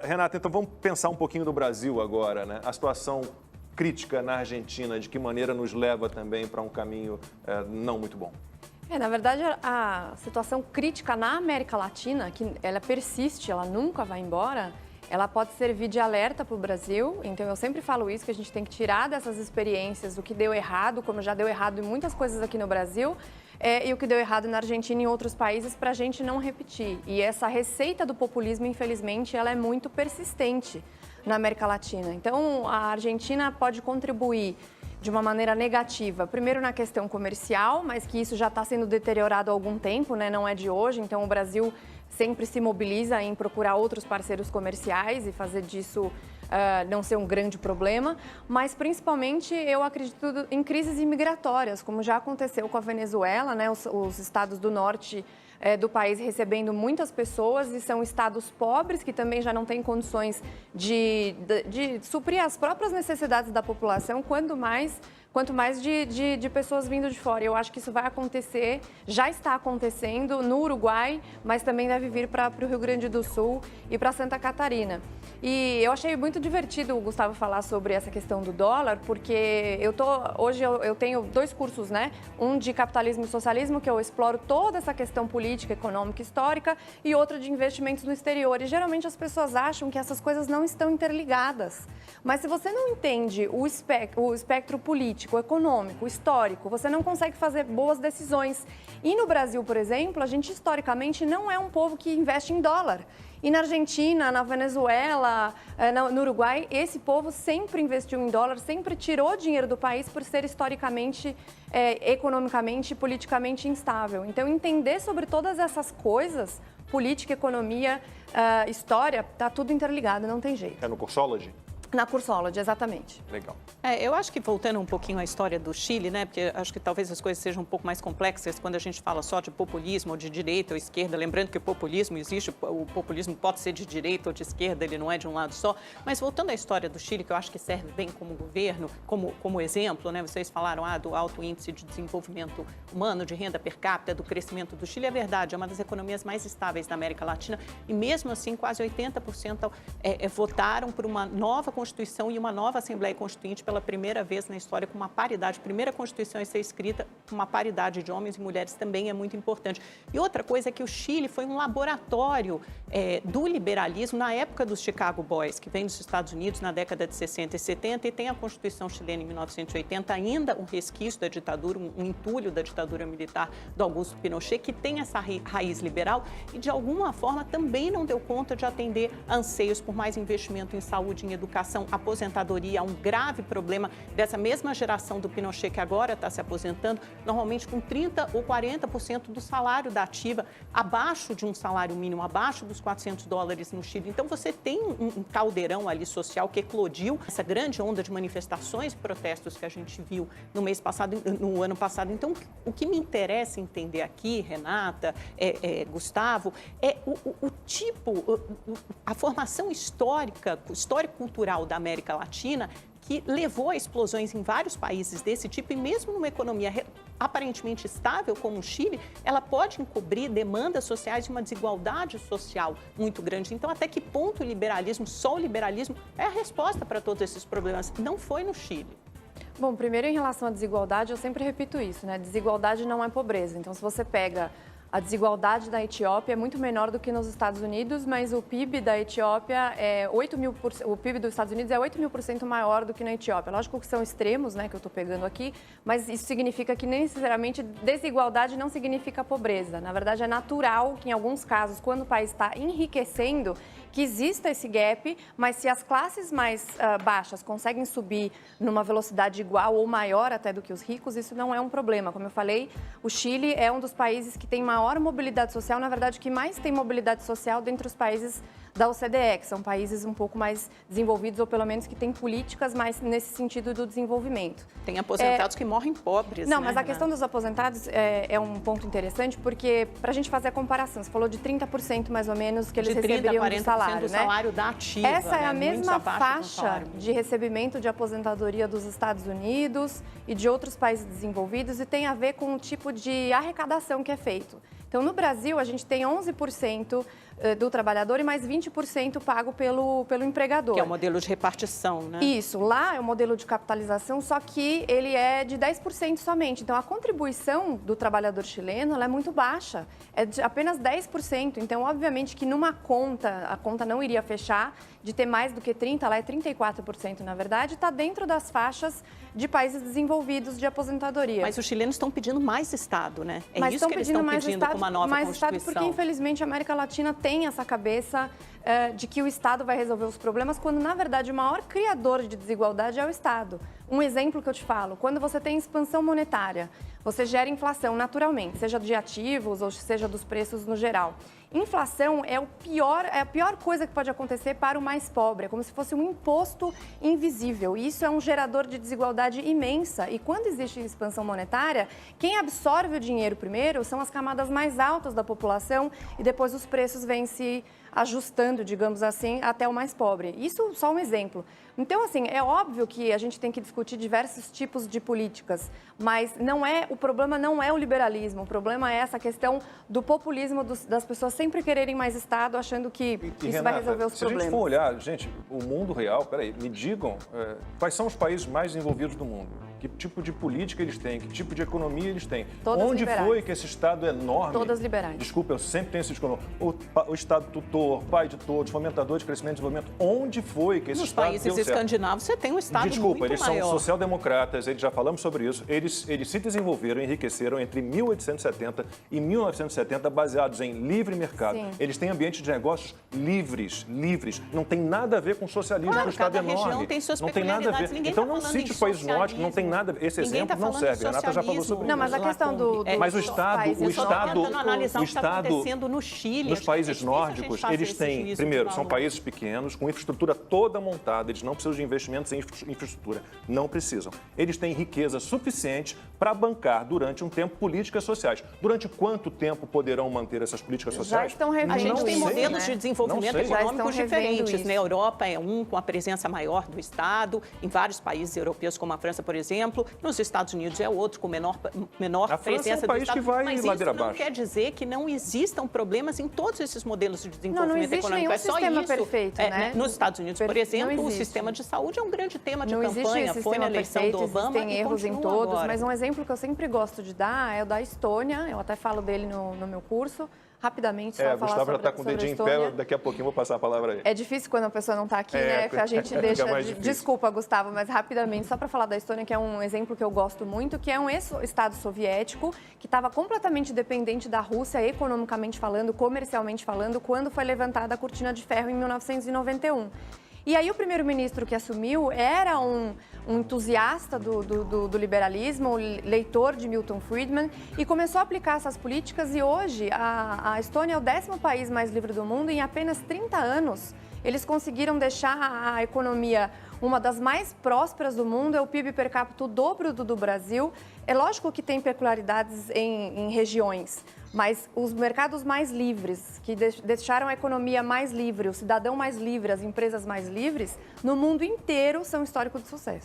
Renata, então vamos pensar um pouquinho do Brasil agora, né? A situação crítica na Argentina, de que maneira nos leva também para um caminho não muito bom? Na verdade, a situação crítica na América Latina, que ela persiste, ela nunca vai embora, ela pode servir de alerta para o Brasil. Então, eu sempre falo isso, que a gente tem que tirar dessas experiências o que deu errado, como já deu errado em muitas coisas aqui no Brasil, e o que deu errado na Argentina e em outros países, para a gente não repetir. E essa receita do populismo, infelizmente, ela é muito persistente na América Latina. Então, a Argentina pode contribuir de uma maneira negativa, primeiro na questão comercial, mas que isso já está sendo deteriorado há algum tempo, né? Não é de hoje. Então, o Brasil sempre se mobiliza em procurar outros parceiros comerciais e fazer disso não ser um grande problema, mas principalmente eu acredito em crises imigratórias, como já aconteceu com a Venezuela, né? Os estados do norte do país recebendo muitas pessoas, e são estados pobres que também já não têm condições de suprir as próprias necessidades da população, quanto mais de pessoas vindo de fora. Eu acho que isso vai acontecer, já está acontecendo no Uruguai, mas também deve vir para o Rio Grande do Sul e para Santa Catarina. E eu achei muito divertido o Gustavo falar sobre essa questão do dólar, porque hoje eu tenho 2 cursos, né? Um de capitalismo e socialismo, que eu exploro toda essa questão política, econômica, histórica, e outro de investimentos no exterior. E geralmente as pessoas acham que essas coisas não estão interligadas. Mas se você não entende o espectro político, econômico, histórico, você não consegue fazer boas decisões. E no Brasil, por exemplo, a gente historicamente não é um povo que investe em dólar. E na Argentina, na Venezuela, no Uruguai, esse povo sempre investiu em dólar, sempre tirou dinheiro do país por ser historicamente, economicamente e politicamente instável. Então, entender sobre todas essas coisas, política, economia, história, está tudo interligado, não tem jeito. É no Cursology? Na Cursology, exatamente. Legal. Eu acho que voltando um pouquinho à história do Chile, né, porque acho que talvez as coisas sejam um pouco mais complexas quando a gente fala só de populismo ou de direita ou esquerda, lembrando que o populismo existe, o populismo pode ser de direita ou de esquerda, ele não é de um lado só, mas voltando à história do Chile, que eu acho que serve bem como governo, como exemplo, né, vocês falaram do alto índice de desenvolvimento humano, de renda per capita, do crescimento do Chile, é verdade, é uma das economias mais estáveis da América Latina e mesmo assim quase 80% votaram por uma nova Constituição e uma nova Assembleia Constituinte pela primeira vez na história com uma paridade. Primeira Constituição a ser escrita com uma paridade de homens e mulheres também é muito importante. E outra coisa é que o Chile foi um laboratório do liberalismo na época dos Chicago Boys, que vem dos Estados Unidos na década de 60 e 70 e tem a Constituição chilena em 1980, ainda um resquício da ditadura, um entulho da ditadura militar do Augusto Pinochet, que tem essa raiz liberal e de alguma forma também não deu conta de atender anseios por mais investimento em saúde, em educação, aposentadoria, um grave problema dessa mesma geração do Pinochet que agora está se aposentando, normalmente com 30% ou 40% do salário da ativa, abaixo de um salário mínimo, abaixo dos $400 no Chile. Então, você tem um caldeirão ali social que eclodiu, essa grande onda de manifestações e protestos que a gente viu no ano passado. Então, o que me interessa entender aqui, Renata, Gustavo, é a formação histórico-cultural da América Latina, que levou a explosões em vários países desse tipo, e mesmo numa economia aparentemente estável como o Chile, ela pode encobrir demandas sociais e uma desigualdade social muito grande. Então, até que ponto o liberalismo, só o liberalismo, é a resposta para todos esses problemas? Não foi no Chile. Bom, primeiro, em relação à desigualdade, eu sempre repito isso, né? Desigualdade não é pobreza. Então, se você pega a desigualdade da Etiópia, é muito menor do que nos Estados Unidos, mas o PIB da Etiópia o PIB dos Estados Unidos é 8.000% maior do que na Etiópia. Lógico que são extremos, né, que eu estou pegando aqui, mas isso significa que nem necessariamente desigualdade não significa pobreza. Na verdade, é natural que em alguns casos, quando o país está enriquecendo, que exista esse gap, mas se as classes mais baixas conseguem subir numa velocidade igual ou maior até do que os ricos, isso não é um problema. Como eu falei, o Chile é um dos países que tem maior mobilidade social, na verdade, que mais tem mobilidade social dentre os países da OCDE, que são países um pouco mais desenvolvidos, ou pelo menos que têm políticas mais nesse sentido do desenvolvimento. Tem aposentados que morrem pobres. Não, né, mas a questão dos aposentados é um ponto interessante, porque para a gente fazer a comparação, você falou de 30% mais ou menos que eles receberiam do salário, do salário da ativa. Essa é a mesma faixa de recebimento de aposentadoria dos Estados Unidos e de outros países desenvolvidos, e tem a ver com o tipo de arrecadação que é feito. Então, no Brasil, a gente tem 11% do trabalhador e mais 20% pago pelo empregador. Que é o modelo de repartição, né? Isso, lá é o modelo de capitalização, só que ele é de 10% somente. Então, a contribuição do trabalhador chileno ela é muito baixa, é de apenas 10%. Então, obviamente que numa conta, a conta não iria fechar de ter mais do que 30%, lá é 34%, na verdade, está dentro das faixas de países desenvolvidos de aposentadoria. Mas os chilenos estão pedindo mais Estado, né? É Mas isso que eles estão pedindo com uma nova mais Constituição. Estado, porque infelizmente a América Latina tem essa cabeça de que o Estado vai resolver os problemas, quando na verdade o maior criador de desigualdade é o Estado. Um exemplo que eu te falo, quando você tem expansão monetária, você gera inflação naturalmente, seja de ativos ou seja dos preços no geral. Inflação é a pior coisa que pode acontecer para o mais pobre, é como se fosse um imposto invisível. E isso é um gerador de desigualdade imensa. E quando existe expansão monetária, quem absorve o dinheiro primeiro são as camadas mais altas da população e depois os preços vêm se ajustando, digamos assim, até o mais pobre. Isso só um exemplo. Então, assim, é óbvio que a gente tem que discutir diversos tipos de políticas, mas o problema não é o liberalismo, o problema é essa questão do populismo das pessoas sempre quererem mais Estado, achando que isso Renata, vai resolver os problemas. Se a gente for olhar, gente, o mundo real, peraí, me digam quais são os países mais desenvolvidos do mundo? Que tipo de política eles têm? Que tipo de economia eles têm? Todas Onde liberais. foi que esse Estado enorme... Todas liberais. Desculpa, eu sempre tenho esse discurso. O Estado tutor, pai de todos, fomentador de crescimento e desenvolvimento. Onde foi que esse Nos Estado países deu certo? escandinavos, você tem um Estado Desculpa, muito eles maior. são social-democratas, já falamos sobre isso. Eles se desenvolveram, enriqueceram entre 1870 e 1970, baseados em livre mercado. Sim. Eles têm ambientes de negócios livres. Não tem nada a ver com socialismo, Claro, o Estado cada é enorme. região tem suas não tem nada a ver. peculiaridades. Ninguém Então tá não falando cite em os países nórdicos, não tem nada. Esse Ninguém exemplo tá não falando serve. de A Renata já falou socialismo. sobre Não, isso. mas a questão do Mas o dos Estado, países o Eu só Estado, estou tentando analisar o que o está Estado, acontecendo no Chile. nos países difícil a gente nórdicos, fazer eles esse têm, juízo primeiro, de são valor. países pequenos, com infraestrutura toda montada, eles não precisam de investimentos em infraestrutura, não precisam. Eles têm riqueza suficiente para bancar, durante um tempo, políticas sociais. Durante quanto tempo poderão manter essas políticas sociais? estão revendo A gente Não tem sei. modelos de Não desenvolvimento sei. Já econômicos estão revendo diferentes. isso. Na Europa é com a presença maior do Estado, em vários países europeus, como a França, por exemplo. Nos Estados Unidos é outro, com menor A França presença é um país do Estado. que vai Mas ladeira isso não abaixo. quer dizer que não existam problemas em todos esses modelos de Não desenvolvimento existe econômico. nenhum É só sistema isso. perfeito, né? Nos Estados Unidos, por Não exemplo, o existe. sistema de saúde é um grande tema de Não existe campanha. esse Foi na sistema eleição perfeito, do Obama existem e erros em continua todos, agora. mas um exemplo que eu sempre gosto de dar é o da Estônia, eu até falo dele no meu curso, rapidamente, só O falar Gustavo já sobre, está com o sobre a dedinho em Estônia. pé, daqui a pouquinho eu vou passar a palavra aí. É difícil quando a pessoa não está aqui, né? Que a gente fica deixa. mais difícil. Desculpa, Gustavo, mas rapidamente, só para falar da Estônia, que é um exemplo que eu gosto muito, que é um ex-estado soviético que estava completamente dependente da Rússia, economicamente falando, comercialmente falando, quando foi levantada a cortina de ferro em 1991. E aí o primeiro-ministro que assumiu era um entusiasta do liberalismo, leitor de Milton Friedman, e começou a aplicar essas políticas. E hoje a Estônia é o 10º país mais livre do mundo. E em apenas 30 anos eles conseguiram deixar a economia uma das mais prósperas do mundo. É o PIB per capita o dobro do Brasil. É lógico que tem peculiaridades em regiões, mas os mercados mais livres, que deixaram a economia mais livre, o cidadão mais livre, as empresas mais livres, no mundo inteiro são histórico de sucesso.